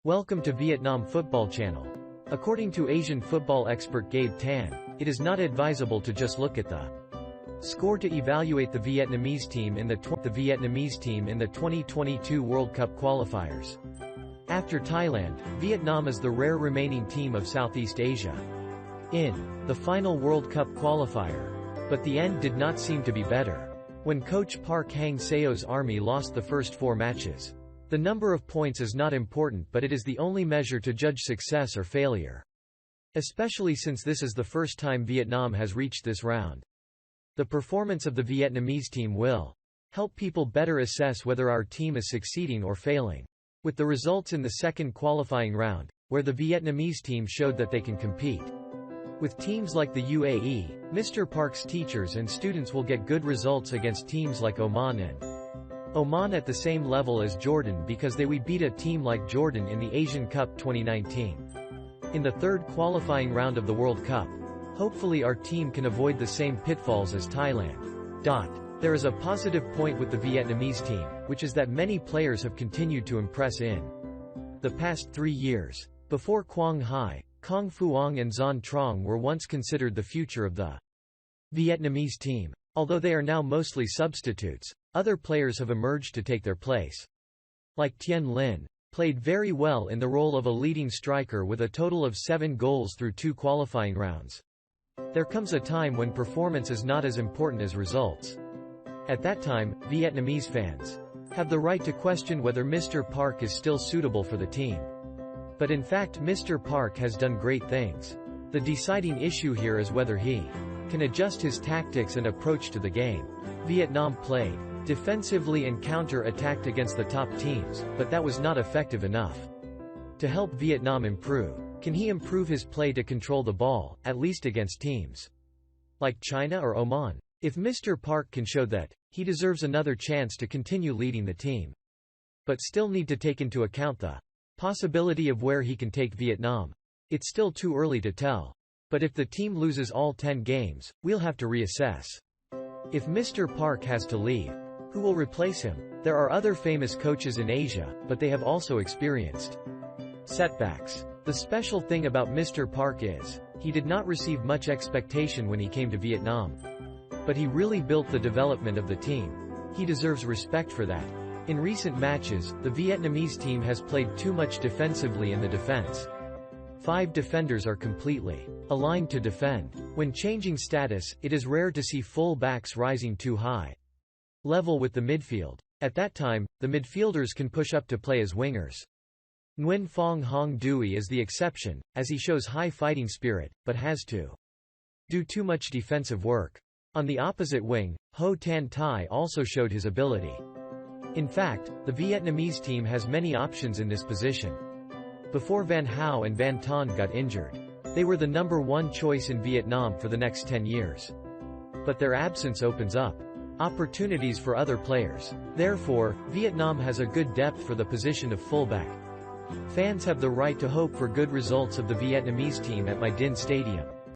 Welcome to Vietnam Football Channel. According to Asian football expert Gabe Tan, it is not advisable to just look at the score to evaluate the Vietnamese team in the 2022 World Cup qualifiers. After Thailand, Vietnam is the rare remaining team of Southeast Asia in the final World Cup qualifier. But the end did not seem to be better. When coach Park Hang-seo's army lost the first 4 matches. The number of points is not important, but it is the only measure to judge success or failure. Especially since this is the first time Vietnam has reached this round. The performance of the Vietnamese team will help people better assess whether our team is succeeding or failing. With the results in the second qualifying round, where the Vietnamese team showed that they can compete with teams like the UAE, Mr. Park's teachers and students will get good results against teams like Oman and Oman at the same level as Jordan, because we beat a team like Jordan in the Asian Cup 2019. In the third qualifying round of the World Cup, hopefully our team can avoid the same pitfalls as Thailand. There is a positive point with the Vietnamese team, which is that many players have continued to impress in the past 3 years. Before Quang Hai, Kong Phuong and Xuan Trong were once considered the future of the Vietnamese team. Although they are now mostly substitutes, other players have emerged to take their place. Like Tien Linh, played very well in the role of a leading striker with a total of 7 goals through 2 qualifying rounds. There comes a time when performance is not as important as results. At that time, Vietnamese fans have the right to question whether Mr. Park is still suitable for the team. But in fact, Mr. Park has done great things. The deciding issue here is whether he can adjust his tactics and approach to the game. Vietnam played defensively and counter-attacked against the top teams, but that was not effective enough to help Vietnam improve. Can he improve his play to control the ball, at least against teams like China or Oman? If Mr. Park can show that, he deserves another chance to continue leading the team. But still need to take into account the possibility of where he can take Vietnam. It's still too early to tell. But if the team loses all 10 games, we'll have to reassess. If Mr. Park has to leave, who will replace him? There are other famous coaches in Asia, but they have also experienced setbacks. The special thing about Mr. Park is, he did not receive much expectation when he came to Vietnam. But he really built the development of the team. He deserves respect for that. In recent matches, the Vietnamese team has played too much defensively in the defense. 5 defenders are completely aligned to defend. When changing status, it is rare to see full backs rising too high level with the midfield. At that time, the midfielders can push up to play as wingers. Nguyen Phuong Hong Duy is the exception, as he shows high fighting spirit, but has to do too much defensive work. On the opposite wing, Ho Tan Thai also showed his ability. In fact, the Vietnamese team has many options in this position. Before Van Hao and Van Ton got injured, they were the number 1 choice in Vietnam for the next 10 years. But their absence opens up opportunities for other players. Therefore, Vietnam has a good depth for the position of fullback. Fans have the right to hope for good results of the Vietnamese team at My Dinh Stadium.